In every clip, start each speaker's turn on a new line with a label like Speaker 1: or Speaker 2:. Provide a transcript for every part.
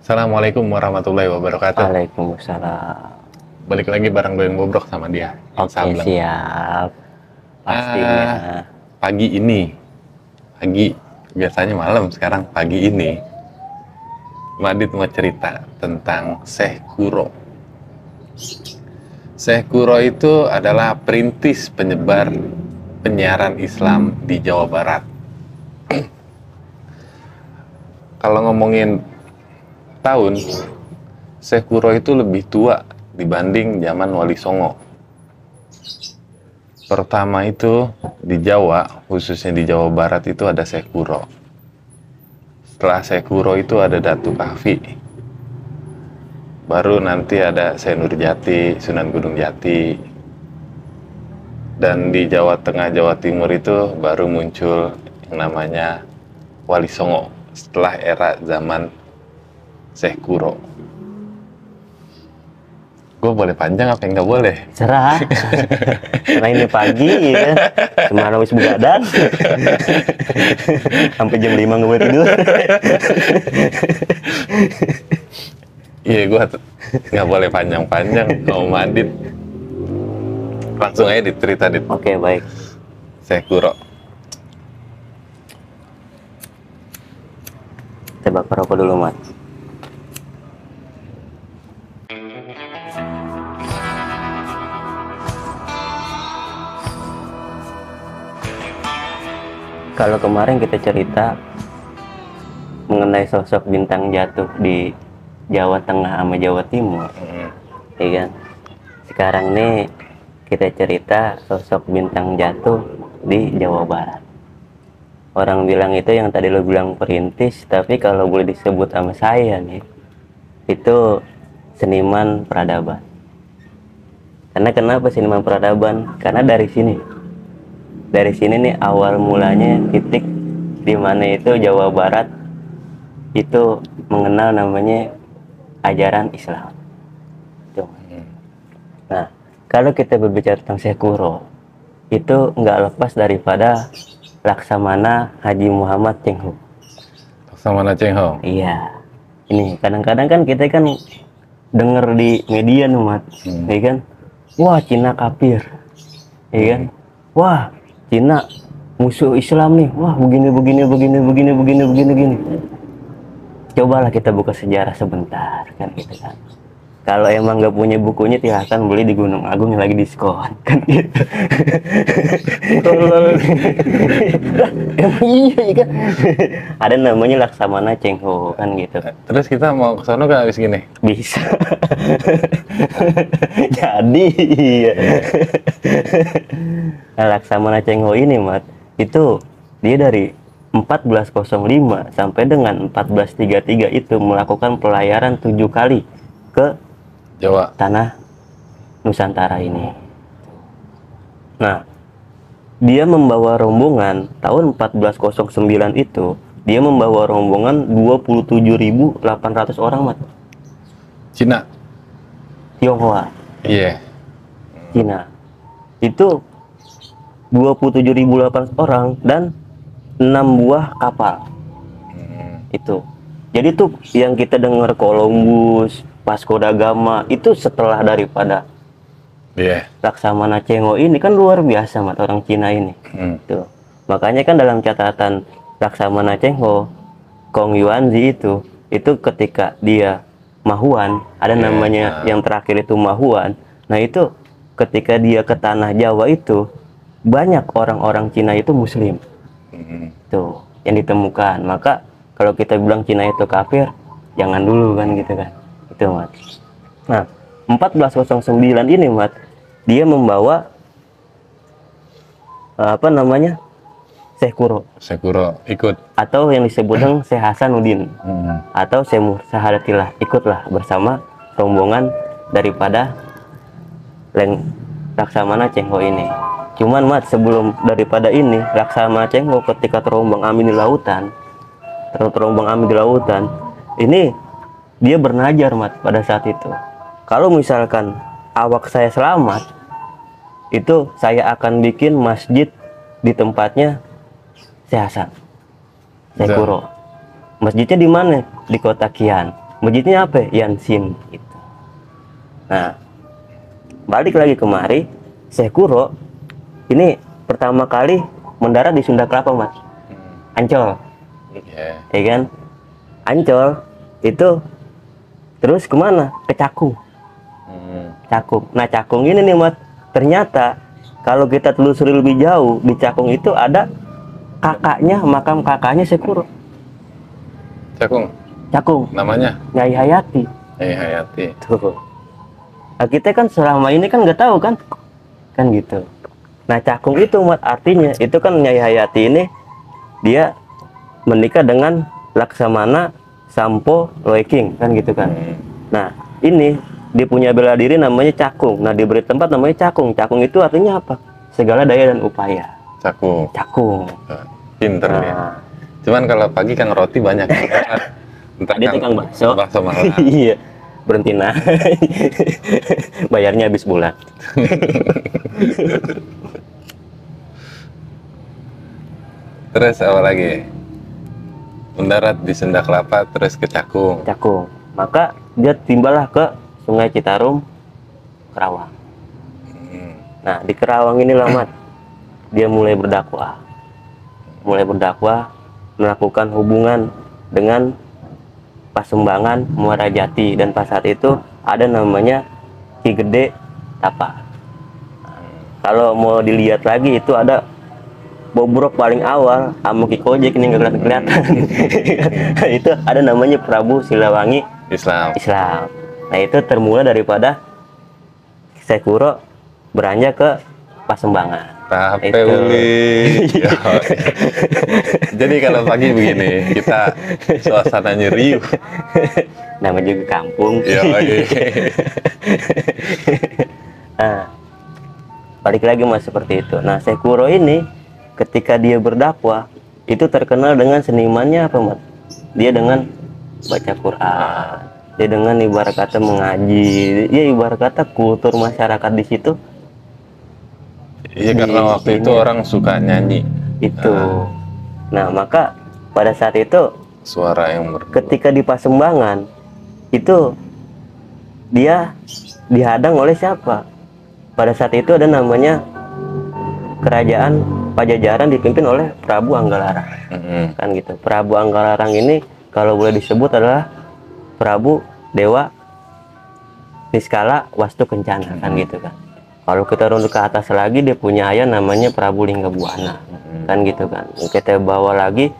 Speaker 1: Assalamualaikum warahmatullahi wabarakatuh.
Speaker 2: Waalaikumsalam.
Speaker 1: Balik lagi bareng Doyan Bobrok sama dia.
Speaker 2: Oke,
Speaker 1: Sableng.
Speaker 2: siap. Pastinya.
Speaker 1: Pagi biasanya malam, sekarang pagi ini Madit mau cerita tentang Syekh Kuro. Syekh Kuro itu adalah perintis penyebar penyiaran Islam di Jawa Barat. Kalau ngomongin tahun, Syekh Kuro itu lebih tua dibanding zaman Wali Songo. Pertama itu di Jawa, khususnya di Jawa Barat itu ada Syekh Kuro. Setelah Syekh Kuro itu ada Datu Kahfi. Baru nanti ada Syekh Nurjati, Sunan Gunung Jati. Dan di Jawa Tengah, Jawa Timur itu baru muncul yang namanya Wali Songo setelah era zaman Syekh Kuro. Gue boleh panjang apa yang nggak boleh?
Speaker 2: Cerah. Karena ini pagi ya. Kemana wis begadang. Sampai jam 5 nggak boleh tidur.
Speaker 1: Iya, gue nggak boleh panjang-panjang kalau Madit. Langsung aja dicerita, Dit.
Speaker 2: Oke, baik.
Speaker 1: Syekh Kuro.
Speaker 2: Saya bakar rokok dulu, Mat. Kalau kemarin kita cerita mengenai sosok bintang jatuh di Jawa Tengah sama Jawa Timur, ya kan? Sekarang nih kita cerita sosok bintang jatuh di Jawa Barat. Orang bilang itu yang tadi lo bilang perintis, tapi kalau boleh disebut sama saya nih, itu seniman peradaban. Karena kenapa seniman peradaban? Karena dari sini nih awal mulanya titik di mana itu Jawa Barat itu mengenal namanya ajaran Islam. Tuh. Nah, kalau kita berbicara tentang Syekh Kuro, itu nggak lepas daripada Laksamana Haji Muhammad Cheng Ho.
Speaker 1: Laksamana Cheng Ho.
Speaker 2: Iya. Ini kadang-kadang kan kita kan denger di media nih, Mat. Ya kan? Wah, Cina kafir. Ya kan? Wah, Cina musuh Islam nih. Wah, begini. Cobalah kita buka sejarah sebentar, kan gitu kan. Kalau emang nggak punya bukunya, silahkan beli di Gunung Agung yang lagi diskon, kan gitu. Emang iya kan. Ada namanya Laksamana Cheng Ho, kan gitu.
Speaker 1: Terus kita mau ke sono gak habis gini?
Speaker 2: Bisa. Jadi iya. Nah, Laksamana Cheng Ho ini, Mat, itu dia dari 1405 sampai dengan 1433 itu melakukan pelayaran 7 kali ke
Speaker 1: Jawa,
Speaker 2: tanah Nusantara ini. Nah, dia membawa rombongan tahun 1409 itu, dia membawa rombongan 27.800 orang, Mat.
Speaker 1: Cina.
Speaker 2: Tionghoa.
Speaker 1: Iya.
Speaker 2: Cina. Itu 27.800 orang dan 6 buah kapal. Itu. Jadi tuh yang kita dengar Columbus, Vasco da Gama itu setelah daripada Laksamana Cheng Ho ini kan luar biasa, Mat, orang Cina ini. Tuh. Makanya kan dalam catatan Laksamana Cheng Ho, Kong Yuanzi itu ketika dia Mahuan, ada namanya yang terakhir itu Mahuan. Nah, itu ketika dia ke tanah Jawa itu banyak orang-orang Cina itu muslim. Tuh, yang ditemukan. Maka kalau kita bilang Cina itu kafir, jangan dulu kan gitu kan. Itu, Mat. Nah, 1409 ini, Mat, dia membawa Syekh Kuro.
Speaker 1: Syekh Kuro ikut.
Speaker 2: Atau yang disebut dengan Syekh Hasanuddin. Atau Syekh Mursahadatillah, ikutlah bersama rombongan daripada Laksamana Cheng Ho ini. Cuman, Mat, sebelum daripada ini, Laksamana Cheng Ho ketika terombang ambing di lautan, ini dia bernajar, Mat, pada saat itu. Kalau misalkan awak saya selamat, itu saya akan bikin masjid di tempatnya Syekh Hasan, Syekh Kuro. Masjidnya di mana? Di kota Kian. masjidnya apa? Yansin gitu. Nah, balik lagi kemari, Syekh Kuro ini pertama kali mendarat di Sunda Kelapa, Mas. Ancol. Ya kan? Ancol itu terus kemana? Ke Cakung. Cakung. Nah, Cakung ini nih, Mas, ternyata kalau kita telusuri lebih jauh, di Cakung itu ada kakaknya, makam kakaknya Syekh Kuro. Cakung.
Speaker 1: Namanya?
Speaker 2: Nyai Hayati.
Speaker 1: Nyai Hayati.
Speaker 2: Tuh. Nah, kita kan selama ini kan nggak tahu kan gitu. Nah, Cakung itu, Mat, artinya itu kan Nyai Hayati ini dia menikah dengan Laksamana Sampo Loeking kan gitu kan. Nah, ini dia punya bela diri namanya Cakung. Nah, diberi tempat namanya Cakung. Cakung itu artinya apa? Segala daya dan upaya. Cakung.
Speaker 1: Pinter ya. Cuman kalau pagi Kang Roti banyak banget.
Speaker 2: Dia tukang bakso.
Speaker 1: Bakso malam.
Speaker 2: Iya. Berhenti naik. Bayarnya habis bulan.
Speaker 1: Terus apa lagi? Mendarat di Sunda Kelapa terus ke Cakung.
Speaker 2: Maka dia timbullah ke Sungai Citarum, Kerawang. Nah, di Kerawang ini Mat, dia mulai berdakwah, melakukan hubungan dengan Pasembangan, Muara Jati, dan pas saat itu ada namanya Ki Gede Tapa. Kalau mau dilihat lagi itu ada bobrok paling awal sama Ki Kojek ini nggak kelihatan. Itu ada namanya Prabu Silawangi Islam. Nah, itu termula daripada Syekh Kuro beranjak ke Pasembangan.
Speaker 1: Tape uli. Jadi kalau pagi begini kita suasananya riuh.
Speaker 2: Nama juga kampung. Nah, balik lagi Mas seperti itu. Nah, Syekh Kuro ini ketika dia berdakwah itu terkenal dengan senimannya apa, Mas? Dia dengan baca Quran. Dia dengan ibarat kata mengaji. Ya ibarat kata kultur masyarakat di situ.
Speaker 1: Iya, karena waktu itu orang suka nyanyi.
Speaker 2: Itu. Nah, maka pada saat itu
Speaker 1: suara yang
Speaker 2: ketika di Pasembangan itu dia dihadang oleh siapa? Pada saat itu ada namanya kerajaan Pajajaran dipimpin oleh Prabu Anggalarang. Kan gitu. Prabu Anggalarang ini kalau boleh disebut adalah Prabu Dewa Niskala Wastu Kencana kan gitu kan. Kalau kita runut ke atas lagi dia punya ayah namanya Prabu Linggabuana kan gitu kan. Kita bawa lagi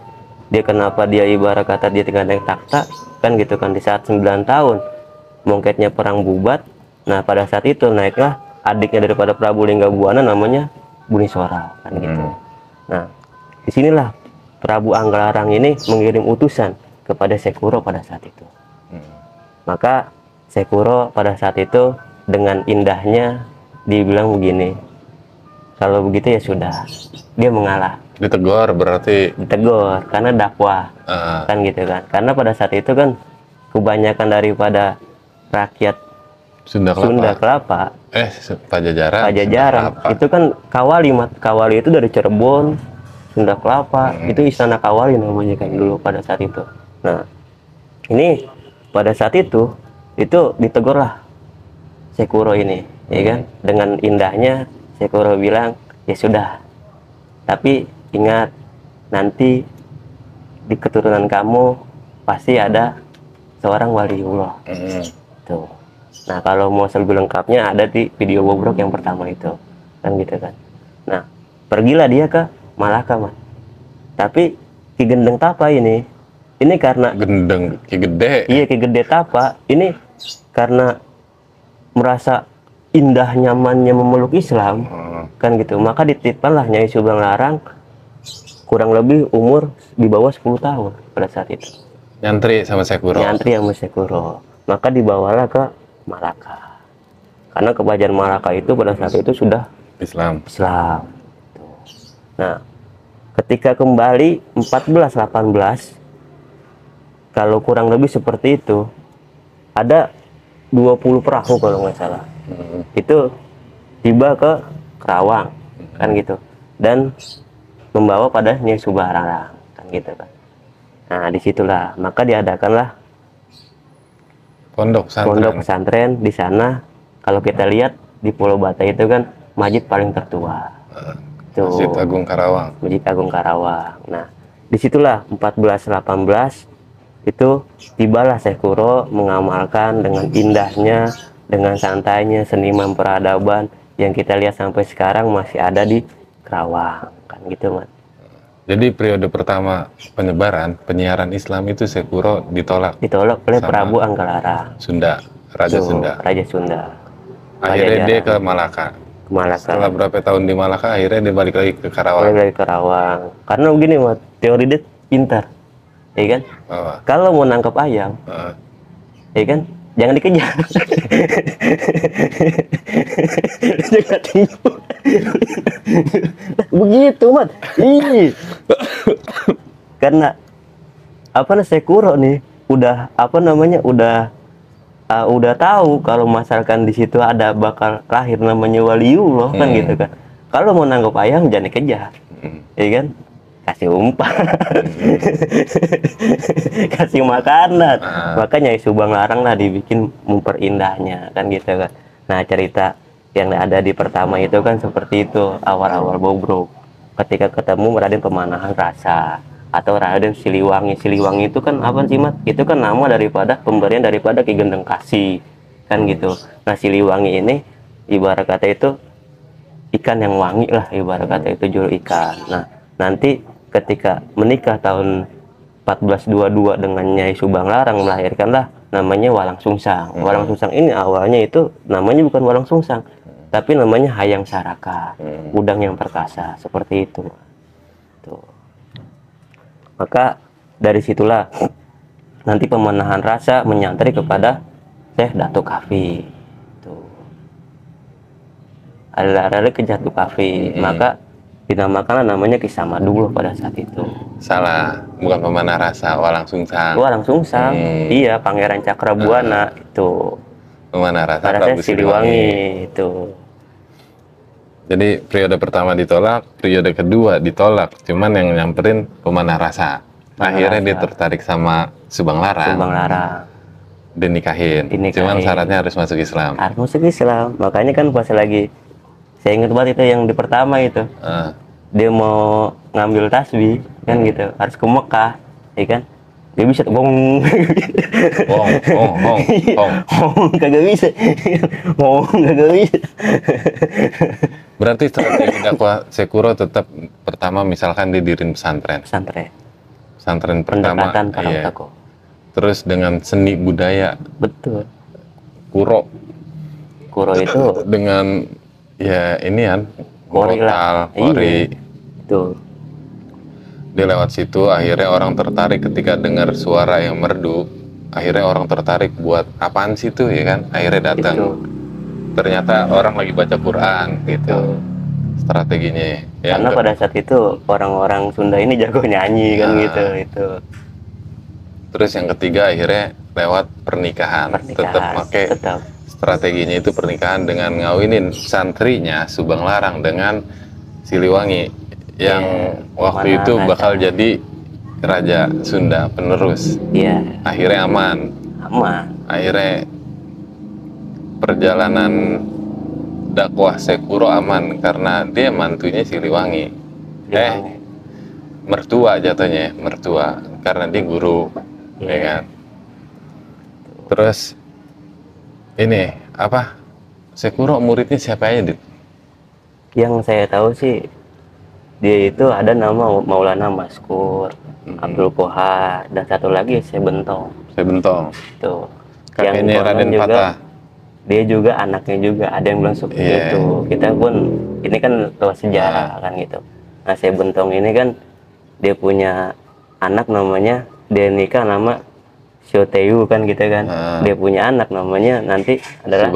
Speaker 2: dia kenapa dia ibarat kata dia tinggal naik takhta kan gitu kan di saat 9 tahun mongketnya perang bubat. Nah, pada saat itu naiklah adiknya daripada Prabu Linggabuana namanya Buniswara kan gitu. Nah, disinilah Prabu Anggalarang ini mengirim utusan kepada Syekh Kuro pada saat itu. Maka Syekh Kuro pada saat itu dengan indahnya dibilang begini, kalau begitu ya sudah, dia mengalah.
Speaker 1: Ditegur berarti?
Speaker 2: Ditegur karena dakwah kan gitu kan. Karena pada saat itu kan kebanyakan daripada rakyat Sunda Kelapa Pajajaran itu kan Kawali, Mat. Kawali itu dari Cirebon, Sunda Kelapa, itu Istana Kawali namanya kan dulu pada saat itu. Nah, ini pada saat itu ditegurlah Syekh Kuro ini, ya kan? Dengan indahnya Syekh Kuro bilang, ya sudah, tapi ingat nanti di keturunan kamu pasti ada seorang waliullah. Tuh. Nah, kalau mau lebih lengkapnya ada di video bobrok yang pertama itu kan gitu kan. Nah, pergilah dia ke Malaka, Mas. Tapi Ki Gendeng Tapa ini karena
Speaker 1: Gendeng Ki Gede.
Speaker 2: Iya, Ki Gede Tapa ini karena merasa indah nyamannya memeluk Islam kan gitu, maka dititipkanlah Nyai Subang Larang kurang lebih umur di bawah 10 tahun pada saat itu.
Speaker 1: Nyantri sama Syekh Kuro.
Speaker 2: Maka dibawalah ke Malaka. Karena kerajaan Malaka itu pada saat itu sudah Islam. Nah, ketika kembali 1418 kalau kurang lebih seperti itu ada 20 perahu kalau nggak salah. Itu tiba ke Kerawang kan gitu dan membawa pada Nyai Subang Larang kan gitu kan. Nah, disitulah maka diadakanlah
Speaker 1: Pondok
Speaker 2: pondok
Speaker 1: pesantren.
Speaker 2: pesantren di sana. Kalau kita lihat di Pulau Bata itu kan masjid paling tertua. Tuh,
Speaker 1: Masjid Agung Karawang.
Speaker 2: Masjid Agung Karawang. Nah, disitulah 1418 itu tibalah Syekh Kuro mengamalkan dengan indahnya, dengan santainya seniman peradaban yang kita lihat sampai sekarang masih ada di Karawang, kan gitu, Mas.
Speaker 1: Jadi periode pertama penyiaran Islam itu Syekh Kuro ditolak
Speaker 2: Ditolak oleh
Speaker 1: sama
Speaker 2: Prabu Anggalara,
Speaker 1: Sunda, Raja
Speaker 2: tuh,
Speaker 1: Sunda.
Speaker 2: Raja Sunda.
Speaker 1: Akhirnya dia
Speaker 2: Pajajaran.
Speaker 1: ke Malaka.
Speaker 2: Ke Malaka.
Speaker 1: Setelah berapa tahun di Malaka, akhirnya dia balik lagi ke Karawang.
Speaker 2: Dari Karawang. Karena begini, Mas, teori dia pintar, ya kan?
Speaker 1: Oh,
Speaker 2: Kalau mau nangkap ayam, ya kan, jangan dikejar. Jangan tipu. Begitu, Mat. Ih. Karena apa nih, Syekh Kuro nih udah apa namanya udah tahu kalau misalkan di situ ada bakal lahir namanya waliullah, kan gitu kan. Kalau mau nangkep ayam jangan dikejar, ya kan? Kasih umpan, kasih makanan. Makanya Subang Larang lah dibikin memperindahnya, kan gitu kan. Nah, cerita yang ada di pertama itu kan seperti itu, awal-awal bobrok ketika ketemu Raden Pemanahan Rasa atau Raden Siliwangi. Siliwangi itu kan apa sih, Mas? Itu kan nama daripada pemberian daripada Ki Gendeng Kasih, kan gitu. Nah, Siliwangi ini ibarat kata itu ikan yang wangi lah, ibarat kata itu juru ikan. Nah, nanti ketika menikah tahun 1422 dengan Nyai Subang Larang, melahirkanlah namanya Walang Sungsang. Walang Sungsang ini awalnya itu namanya bukan Walang Sungsang, tapi namanya Hayang Saraka, udang yang perkasa, seperti itu. Tuh. Maka dari situlah nanti Pemanahan Rasa menyantri kepada Syekh Datuk Kafi. Tuh. Ada ke Datuk Kafi, maka dinamakanlah namanya Ki Samadullah pada saat itu.
Speaker 1: Salah, bukan Pemanah Rasa, Walang Sungsang.
Speaker 2: Walang Sungsang, iya, Pangeran Cakrabuana itu.
Speaker 1: Pemanah Rasa
Speaker 2: Pada
Speaker 1: Prabu
Speaker 2: Siliwangi itu.
Speaker 1: Jadi periode pertama ditolak, periode kedua ditolak, cuman yang nyamperin Pemanah Rasa. Akhirnya dia tertarik sama Subang Larang.
Speaker 2: Subang Larang.
Speaker 1: Dinikahin. Cuman syaratnya harus masuk Islam.
Speaker 2: Harus masuk Islam. Makanya kan pas lagi, saya ingat banget itu yang di pertama itu. Dia mau ngambil tasbih, kan gitu. Harus ke Mekah, ya kan? Dia bisa tuh, bong. Kagak bisa. Kagak bisa.
Speaker 1: Berarti strategi dakwah Syekh Kuro tetap pertama misalkan didiriin pesantren. Pesantren pertama.
Speaker 2: Iya.
Speaker 1: Terus dengan seni budaya.
Speaker 2: Betul.
Speaker 1: Kuro
Speaker 2: itu
Speaker 1: dengan ya ini kan
Speaker 2: Kori.
Speaker 1: Itu. Dia lewat situ akhirnya orang tertarik ketika dengar suara yang merdu. Akhirnya orang tertarik buat apaan sih itu, ya kan? Akhirnya datang.
Speaker 2: Itu.
Speaker 1: Ternyata orang lagi baca Quran gitu. Strateginya.
Speaker 2: Karena pada saat itu orang-orang Sunda ini jago nyanyi kan gitu itu.
Speaker 1: Terus yang ketiga akhirnya lewat pernikahan. Tetap pakai strateginya itu pernikahan dengan ngawinin santrinya Subang Larang dengan Siliwangi yang waktu itu bakal jadi Raja Sunda penerus. Akhirnya aman. Akhirnya perjalanan dakwah Syekh Kuro aman karena dia mantunya Siliwangi. Mertua jatuhnya, mertua karena dia guru, ya kan. Terus ini apa? Syekh Kuro muridnya siapa aja, Dit?
Speaker 2: Yang saya tahu sih dia itu ada nama Maulana Maskur, Abdul Kohar, dan satu lagi Syekh Bentong. Tuh.
Speaker 1: Kakeknya Raden Patah.
Speaker 2: Dia juga anaknya juga ada yang bilang seperti itu. Kita pun ini kan tahu sejarah kan gitu. Nah, Syekh Bentong ini kan dia punya anak namanya, dia nikah nama Syoteu kan gitu kan. Dia punya anak namanya nanti adalah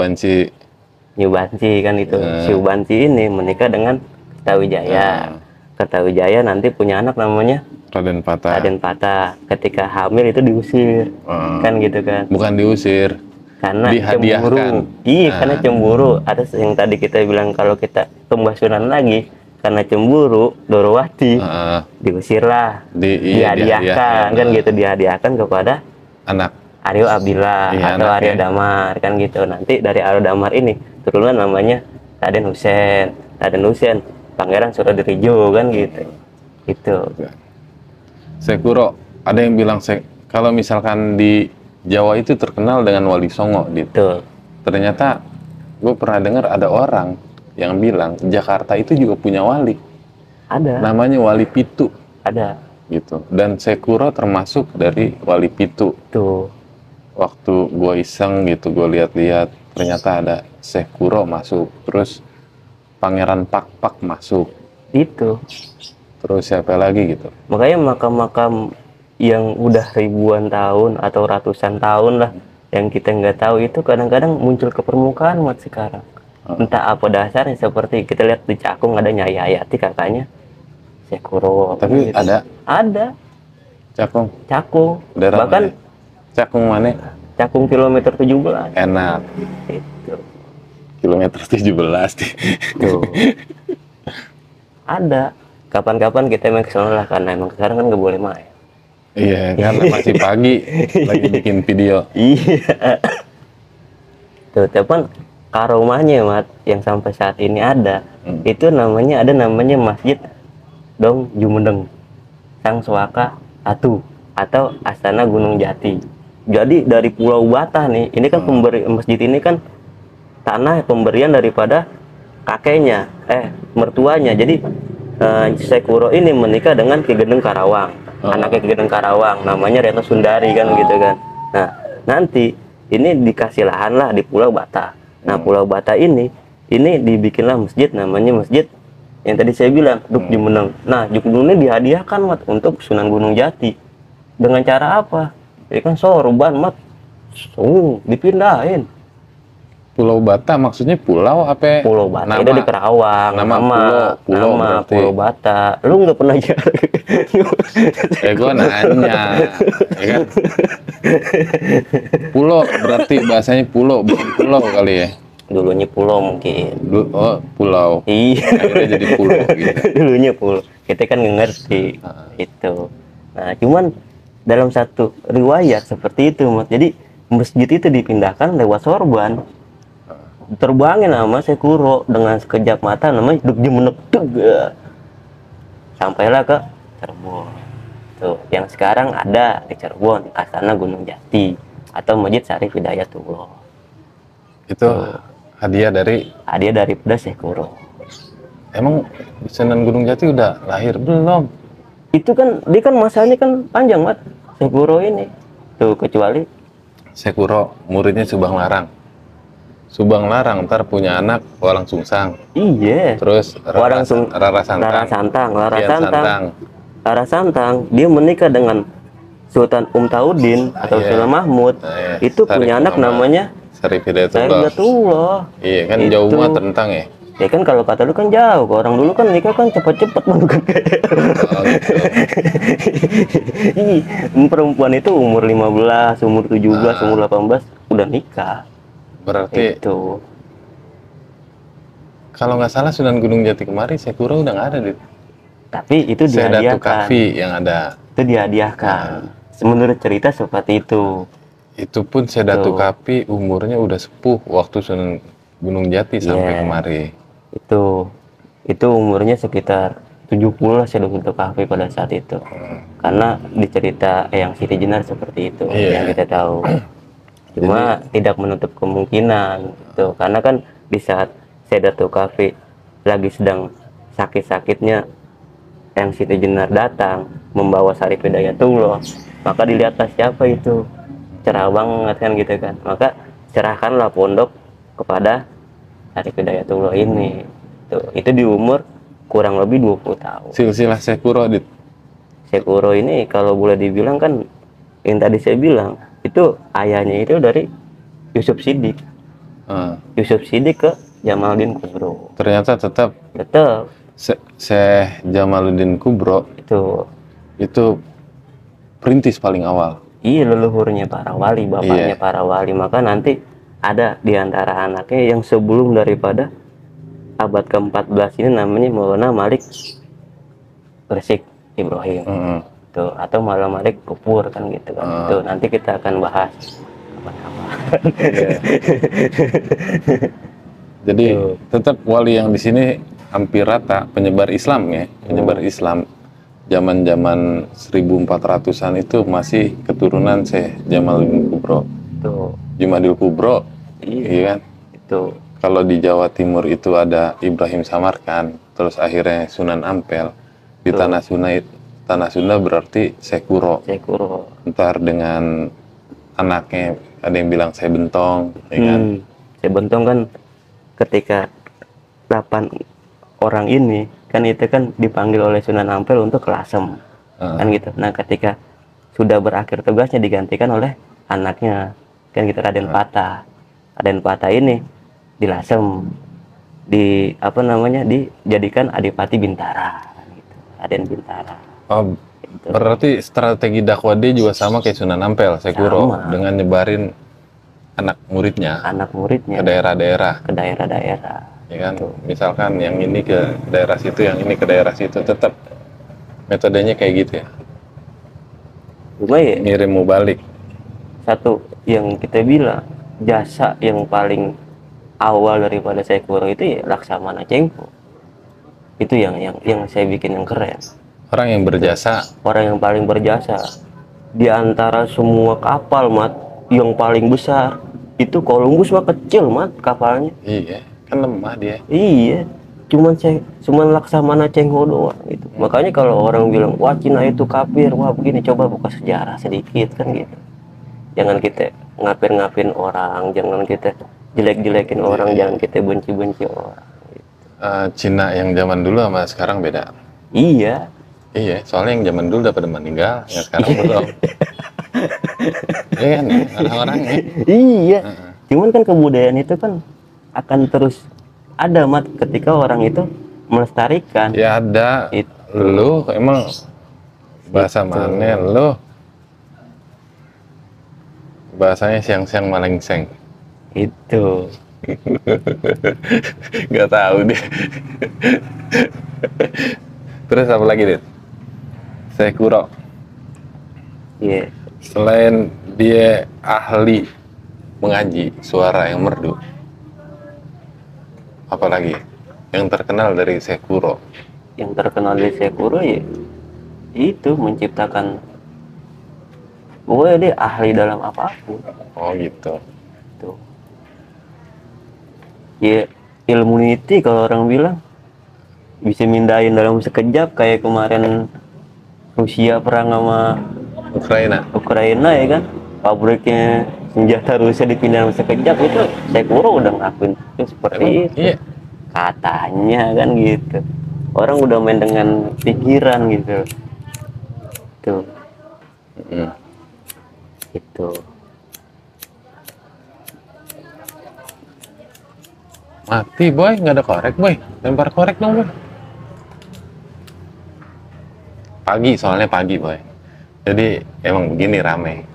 Speaker 2: Nyubansi kan itu. Syubansi ini menikah dengan Kertawijaya. Kertawijaya nanti punya anak namanya
Speaker 1: Raden Patah. Ketika
Speaker 2: hamil itu diusir. Kan gitu kan.
Speaker 1: Bukan diusir.
Speaker 2: Karena cemburu. Iya, karena cemburu. Ada yang tadi kita bilang kalau kita pembasuran lagi, karena cemburu Dorowati diusirlah, dihadiahkan kan gitu, dihadiahkan kepada Aryo Abdillah
Speaker 1: Iya,
Speaker 2: atau Aryo
Speaker 1: anaknya.
Speaker 2: Damar kan gitu. Nanti dari Aryo Damar ini turunan namanya Raden Hussein, Pangeran Suradirijo kan gitu. Itu.
Speaker 1: Sekuro, ada yang bilang kalau misalkan di Jawa itu terkenal dengan Wali Songo gitu.
Speaker 2: Betul.
Speaker 1: Ternyata gue pernah dengar ada orang yang bilang Jakarta itu juga punya wali.
Speaker 2: Ada.
Speaker 1: Namanya Wali Pitu
Speaker 2: Ada.
Speaker 1: gitu. Dan Sekuro termasuk dari Wali Pitu.
Speaker 2: Tuh.
Speaker 1: Waktu gue iseng gitu, gue lihat-lihat ternyata ada Sekuro masuk. Terus Pangeran Pak masuk.
Speaker 2: Itu.
Speaker 1: Terus siapa lagi gitu.
Speaker 2: Makanya makam-makam yang udah ribuan tahun atau ratusan tahun lah yang kita nggak tahu itu kadang-kadang muncul ke permukaan Mat sekarang. Entah apa dasarnya, seperti kita lihat di Cakung ada Nyai Hayati kakaknya Sekuro.
Speaker 1: Tapi
Speaker 2: gitu. Ada Cakung.
Speaker 1: daerah
Speaker 2: Bahkan
Speaker 1: mana? Cakung mana?
Speaker 2: Cakung kilometer 17.
Speaker 1: Enak.
Speaker 2: Itu.
Speaker 1: Kilometer 17 nih.
Speaker 2: Tuh. Ada. Kapan-kapan kita main ke sana lah, karena emang sekarang kan nggak boleh main.
Speaker 1: Iya kan masih pagi lagi bikin video.
Speaker 2: Iya. Tuh, telepon karomahnya Mat yang sampai saat ini ada. Itu namanya Masjid Dong Jumendeng Sang Suaka Atu atau Astana Gunung Jati. Jadi dari Pulau Bata nih, ini kan masjid ini kan tanah pemberian daripada kakeknya, mertuanya. Jadi Sekuro ini menikah dengan Ki Gendeng Karawang. Anaknya Ki Gendeng Karawang namanya Retno Sundari kan gitu kan. Nah, nanti ini dikasih lahan lah di Pulau Bata. Nah, Pulau Bata ini dibikinlah masjid, namanya Masjid yang tadi saya bilang Duk Jumeneng. Nah, Duk Jumeneng ini dihadiahkan Mat untuk Sunan Gunung Jati. Dengan cara apa? Ini kan sorban Mat. Dipindahin.
Speaker 1: Pulau Bata maksudnya pulau apa?
Speaker 2: Pulau Bata
Speaker 1: nama,
Speaker 2: itu di Kerawang.
Speaker 1: Nama berarti.
Speaker 2: Pulau Bata. Lu nggak pernah jalan?
Speaker 1: Gue nanya, ya kan? Pulau berarti bahasanya pulau, bukan pulau kali ya?
Speaker 2: Dulunya pulau mungkin.
Speaker 1: Pulau.
Speaker 2: Iya.
Speaker 1: Akhirnya jadi pulau gitu.
Speaker 2: Dulunya pulau. Kita kan nggak ngerti itu. Nah, cuman dalam satu riwayat seperti itu, Mas. Jadi masjid itu dipindahkan lewat sorban. Terbangin sama Sekuro dengan sekejap mata namanya Duk Jumeneng. Sampailah ke Cirebon. Tuh, yang sekarang ada di Cirebon, Astana Gunung Jati atau Masjid Syarif Hidayatullah.
Speaker 1: Itu hadiah dari
Speaker 2: Sekuro.
Speaker 1: Emang Sunan Gunung Jati udah lahir belum?
Speaker 2: Itu kan dia kan masanya kan panjang Mat. Sekuro ini. Tuh, kecuali
Speaker 1: Sekuro muridnya Subang Larang ntar punya anak Walang Sungsang.
Speaker 2: iya.
Speaker 1: Terus Rara Santang.
Speaker 2: Rara Santang dia menikah dengan Sultan Taudin atau Sultan Mahmud. Itu punya anak namanya
Speaker 1: Syarif Hidayatullah. Iya kan jauh mah tentang ya.
Speaker 2: Ya kan kalau kata lu kan jauh, kalau orang dulu kan nikah kan cepet-cepet bukan kayak. Perempuan itu umur 15, umur 17, umur 18 udah nikah.
Speaker 1: Berarti
Speaker 2: itu.
Speaker 1: Kalau nggak salah Sunan Gunung Jati kemarin Sekuro udah nggak ada deh.
Speaker 2: Tapi itu
Speaker 1: Sedatu
Speaker 2: dihadiahkan.
Speaker 1: Kahfi yang ada.
Speaker 2: Itu dihadiahkan. Menurut cerita seperti itu.
Speaker 1: Itu pun Sedatu Kahfi umurnya udah sepuh waktu Sunan Gunung Jati sampai kemari.
Speaker 2: Itu umurnya sekitar 70 lah Sedatu Kahfi pada saat itu. Karena di cerita yang Siti Jenar seperti itu yang kita tahu. Cuma tidak menutup kemungkinan gitu. Karena kan di saat Sedatu Kahfi lagi sedang sakit-sakitnya yang Siti Jenar datang membawa Syarif Hidayatullah, maka dilihatlah siapa itu, cerah banget kan gitu kan, maka cerahkanlah pondok kepada Syarif Hidayatullah ini. Itu di umur kurang lebih 20 tahun.
Speaker 1: Silsilah
Speaker 2: Sekuro ini kalau boleh dibilang kan yang tadi saya bilang itu ayahnya itu dari Yusuf Siddiq. Yusuf Siddiq ke Jamaluddin Kubro.
Speaker 1: Ternyata tetap Syekh Jamaluddin Kubro itu perintis paling awal.
Speaker 2: Iya, leluhurnya para wali, bapaknya para wali. Maka nanti ada di antara anaknya yang sebelum daripada abad ke-14 ini namanya Maulana Malik Gresik Ibrahim. Tuh, atau malam hari kufur kan gitu kan. Tuh, nanti kita akan bahas apa-apa.
Speaker 1: Iya. Jadi
Speaker 2: Tuh.
Speaker 1: tetap wali yang di sini hampir rata penyebar Islam ya, penyebar Islam. Zaman-zaman 1400-an itu masih keturunan Syekh Jamaluddin Kubro.
Speaker 2: Tuh,
Speaker 1: Jumadil Kubro,
Speaker 2: Iya.
Speaker 1: iya kan?
Speaker 2: itu
Speaker 1: Kalau di Jawa Timur itu ada Ibrahim Samarkan, terus akhirnya Sunan Ampel. Di Tanah Sunda berarti Syekh Kuro.
Speaker 2: Syekh Kuro.
Speaker 1: Ntar dengan anaknya ada yang bilang saya Bentong, ya kan?
Speaker 2: Saya Bentong kan ketika 8 orang ini kan itu kan dipanggil oleh Sunan Ampel untuk ke Lasem, kan gitu. Nah, ketika sudah berakhir tugasnya digantikan oleh anaknya, kan gitu, Raden Patah. Raden Patah ini di Lasem dijadikan Adipati Bintara, kan gitu. Raden Bintara.
Speaker 1: Oh, berarti strategi dakwah dia juga sama kayak Sunan Ampel, Syekh Kuro, dengan nyebarin anak muridnya ke daerah-daerah. Ya kan, misalkan yang ini ke daerah situ, yang ini ke daerah situ, tetap metodenya kayak gitu ya.
Speaker 2: Cuma ya,
Speaker 1: Ngirim mubalik.
Speaker 2: satu yang kita bilang jasa yang paling awal daripada Syekh Kuro itu ya Laksamana Cengho. Itu yang saya bikin yang keren.
Speaker 1: Orang yang berjasa.
Speaker 2: Orang yang paling berjasa di antara semua kapal, Mat, yang paling besar itu Columbus mah kecil, Mat, kapalnya.
Speaker 1: Iya, kan lemah dia.
Speaker 2: Iya, cuman Laksamana Cengho doang gitu. Makanya kalau orang bilang wah Cina itu kafir, wah begini, coba buka sejarah sedikit kan gitu. Jangan kita ngapir-ngapin orang, jangan kita jelek-jelekin orang, jangan kita benci-benci orang gitu.
Speaker 1: Cina yang zaman dulu sama sekarang beda.
Speaker 2: Iya,
Speaker 1: soalnya yang zaman dulu udah pada meninggal, yang sekarang belum. Iya kan, orang-orangnya.
Speaker 2: Iya. Cuman kan kebudayaan itu kan akan terus ada, Mat, ketika orang itu melestarikan.
Speaker 1: Ya ada. Lu emang bahasa mana lu? Bahasanya siang-siang malengseng.
Speaker 2: Itu.
Speaker 1: Gak tahu deh. Terus apa lagi, Dit? Syekh Kuro.
Speaker 2: Iya.
Speaker 1: Selain dia ahli mengaji suara yang merdu, apalagi yang terkenal dari Syekh Kuro?
Speaker 2: Yang terkenal dari Syekh Kuro ya itu menciptakan, pokoknya dia ahli dalam apapun.
Speaker 1: Oh gitu.
Speaker 2: Tuh. Ya ilmu niti kalau orang bilang bisa mindahin dalam sekejap, kayak kemarin Rusia perang sama Ukraina ya kan, pabriknya senjata Rusia dipindah dalam sekejap, itu Syekh Kuro udah ngakuin itu seperti itu.
Speaker 1: Iya.
Speaker 2: Katanya kan gitu. Orang udah main dengan pikiran gitu. Tuh. Itu.
Speaker 1: Mati boy, nggak ada korek boy. Lempar korek dong boy. Soalnya pagi boy. Jadi emang begini rame.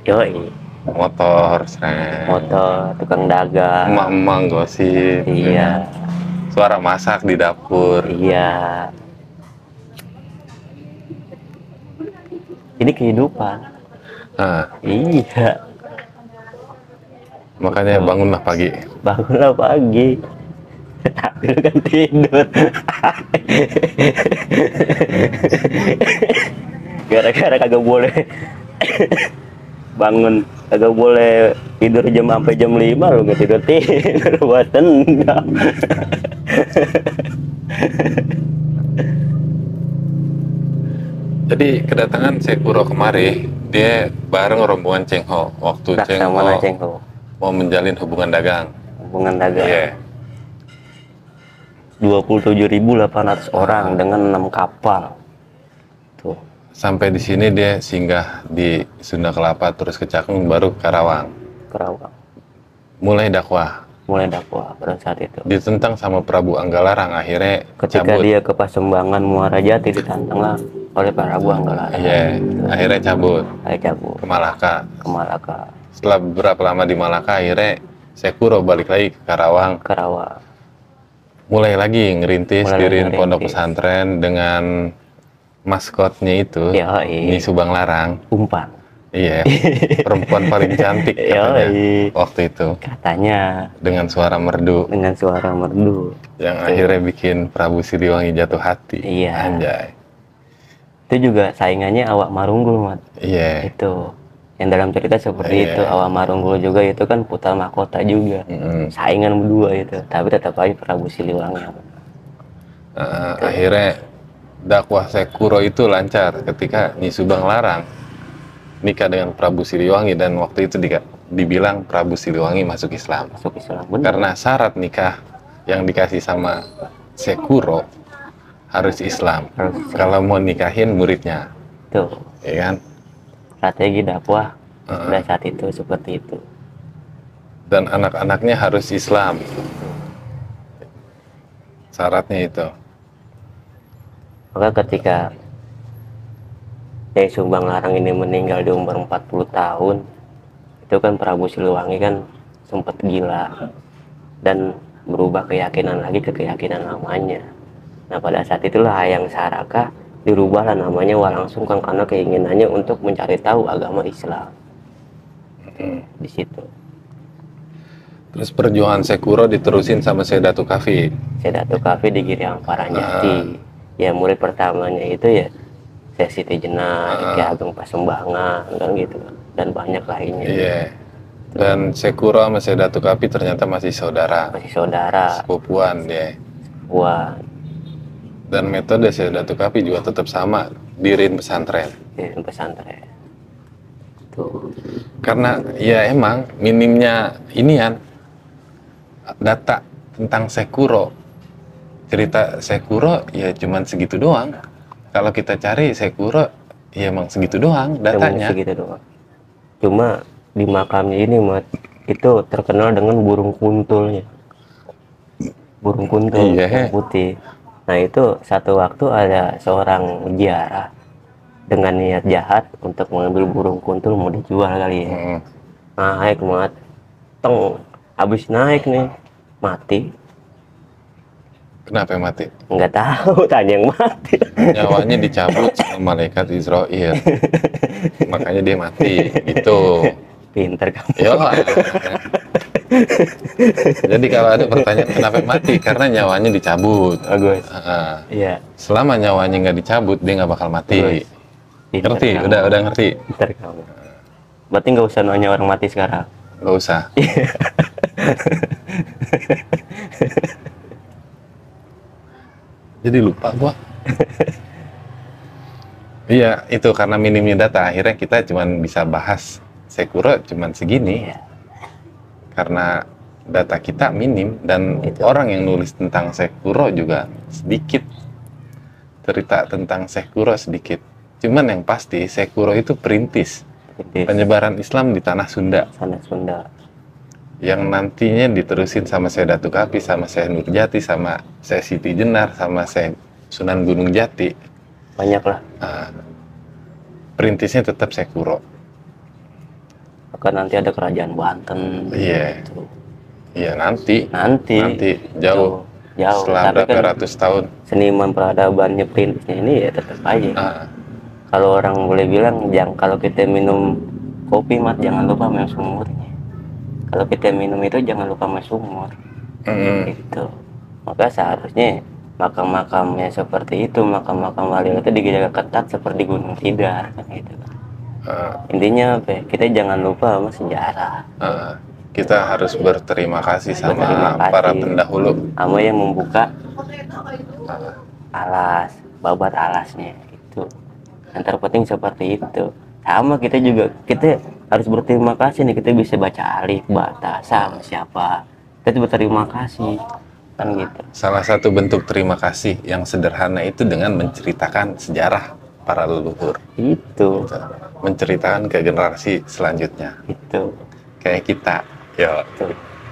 Speaker 2: Yoi.
Speaker 1: Motor,
Speaker 2: Tukang dagang.
Speaker 1: emak-emak gosip.
Speaker 2: Iya.
Speaker 1: Suara masak di dapur.
Speaker 2: Iya. Ini kehidupan. Iya.
Speaker 1: Makanya bangunlah pagi.
Speaker 2: Tapi lu kan tidur. Gara-gara kagak boleh bangun, kagak boleh tidur sampai jam 5, lu nggak tidur buat tendang.
Speaker 1: Jadi kedatangan Syekh Kuro kemari, dia bareng rombongan Cengho. Waktu Cengho mau menjalin hubungan dagang. Iya.
Speaker 2: 27.800 orang dengan 6 kapal. Tuh.
Speaker 1: Sampai di sini dia singgah di Sunda Kelapa, terus ke Cakung, baru Karawang. Mulai dakwah
Speaker 2: pada saat itu.
Speaker 1: Ditentang sama Prabu Anggalarang, akhirnya
Speaker 2: Ketika
Speaker 1: cabut.
Speaker 2: dia ke Pasembangan Muara Jati ditantanglah oleh Prabu Anggalarang.
Speaker 1: Iya, akhirnya cabut
Speaker 2: ke
Speaker 1: Malaka.
Speaker 2: Malaka.
Speaker 1: Setelah beberapa lama di Malaka, akhirnya Syekh Kuro balik lagi ke Karawang. Mulai lagi ngerintis, diriin pondok pesantren dengan maskotnya itu, Nyi Subang Larang.
Speaker 2: Umpang.
Speaker 1: Iya, perempuan paling cantik katanya waktu itu.
Speaker 2: Katanya.
Speaker 1: Dengan suara merdu.
Speaker 2: Dengan suara merdu.
Speaker 1: Yang akhirnya bikin Prabu Siliwangi jatuh hati.
Speaker 2: Iya.
Speaker 1: Anjay.
Speaker 2: Itu juga saingannya Awak Marunggul, Mat.
Speaker 1: Iya.
Speaker 2: Itu. Yang dalam cerita seperti itu. Awak Marunggul juga itu kan putra mahkota juga. Saingan berdua itu. Tapi tetap aja Prabu Siliwangi.
Speaker 1: Akhirnya dakwah Sekuro itu lancar ketika Nyi Subang Larang nikah dengan Prabu Siliwangi, dan waktu itu dibilang Prabu Siliwangi masuk Islam.
Speaker 2: Masuk Islam,
Speaker 1: benar. Karena syarat nikah yang dikasih sama Sekuro harus Islam. Kalau mau nikahin muridnya.
Speaker 2: Tuh.
Speaker 1: Ya kan?
Speaker 2: Strategi dakwah pada saat itu seperti itu.
Speaker 1: Dan anak-anaknya harus Islam. Syaratnya itu.
Speaker 2: Maka ketika Nyai Subang Larang ini meninggal di umur 40 tahun, itu kan Prabu Siliwangi kan sempat gila dan berubah keyakinan lagi ke keyakinan lamanya. Nah pada saat itulah Hayang Saraka dirubahlah namanya Walang Sungkang karena keinginannya untuk mencari tahu agama Islam. Di situ.
Speaker 1: Terus perjuangan Sekuro diterusin sama Sedatu Kafi.
Speaker 2: Sedatu Kafi di Giriang Paranyati. Ya murid pertamanya itu ya Siti Jenar, Ki Ageng Pasembangan, kan gitu, dan banyak lainnya.
Speaker 1: Iya. Dan Sekuro sama Sedatu Kapi ternyata masih saudara.
Speaker 2: Masih saudara.
Speaker 1: Sepupuan dia.
Speaker 2: Sepupuan.
Speaker 1: Dan metode Sedatu Kapi juga tetap sama, diriin pesantren.
Speaker 2: Diriin pesantren. Tuh.
Speaker 1: Karena ya emang minimnya inian data tentang Sekuro. Cerita Sekuro ya cuman segitu doang. Kalau kita cari Sekuro, ya emang segitu doang datanya.
Speaker 2: Segitu doang. Cuma di makamnya ini, Mat, itu terkenal dengan burung kuntulnya. Burung kuntul yang putih. Nah itu satu waktu ada seorang ziarah dengan niat jahat untuk mengambil burung kuntul mau dijual kali ya. Naik, Mat. Teng, habis naik nih, mati.
Speaker 1: Kenapa mati?
Speaker 2: Nggak tahu, tanya yang mati.
Speaker 1: Nyawanya dicabut sama malaikat Israel. Makanya dia mati, gitu.
Speaker 2: Pinter kamu.
Speaker 1: Yo. Jadi kalau ada pertanyaan kenapa mati? Karena nyawanya dicabut.
Speaker 2: Bagus. Iya.
Speaker 1: Selama nyawanya nggak dicabut, dia nggak bakal mati. Ngerti?
Speaker 2: Kamu.
Speaker 1: Udah ngerti?
Speaker 2: Pinter kamu. Berarti nggak usah nanya orang mati sekarang?
Speaker 1: Nggak usah. Jadi lupa gua. Iya, itu karena minimnya data. Akhirnya kita cuman bisa bahas Sekuro cuman segini. Karena data kita minim dan orang yang nulis tentang Sekuro juga sedikit. Cerita tentang Sekuro sedikit. Cuman yang pasti Sekuro itu perintis penyebaran Islam di tanah Sunda.
Speaker 2: Tanah Sunda.
Speaker 1: Yang nantinya diterusin sama Syekh Datuk Kapi, sama Syekh Nurjati, sama Syekh Siti Jenar, sama Syekh Sunan Gunung Jati.
Speaker 2: Banyak lah.
Speaker 1: Perintisnya tetap Sekuro.
Speaker 2: Maka nanti ada kerajaan Banten.
Speaker 1: Iya. Gitu. Iya nanti jauh. Setelah berapa ratus tahun.
Speaker 2: Seniman peradabannya perintisnya ini ya tetap aja. Kalau orang boleh bilang, kalau kita minum kopi, Mat, jangan lupa minum sumurnya. Kalau kita minum itu jangan lupa minum sumur. Gitu. Maka seharusnya makam-makamnya seperti itu, makam-makam wali itu dijaga ketat seperti Gunung Tidar, kan gitu. Intinya apa ya? Kita jangan lupa sama sejarah.
Speaker 1: Kita harus berterima kasih sama para pendahulu.
Speaker 2: Sama yang membuka alas, babat alasnya itu. Yang terpenting seperti itu. Sama kita juga, kita harus berterima kasih nih, kita bisa baca alif, bata, sama siapa. Kita berterima kasih. Kan gitu.
Speaker 1: Salah satu bentuk terima kasih yang sederhana itu dengan menceritakan sejarah para leluhur.
Speaker 2: Itu.
Speaker 1: Menceritakan ke generasi selanjutnya.
Speaker 2: Itu.
Speaker 1: Kayak kita. Yo.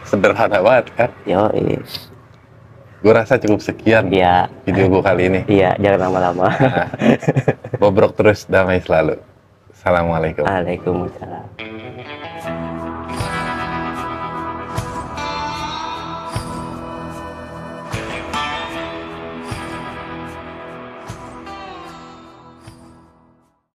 Speaker 1: Sederhana banget kan?
Speaker 2: Yo.
Speaker 1: Gue rasa cukup sekian video gue kali ini.
Speaker 2: Iya, jangan lama-lama.
Speaker 1: Bobrok terus, damai selalu. Assalamualaikum.
Speaker 2: Waalaikumsalam.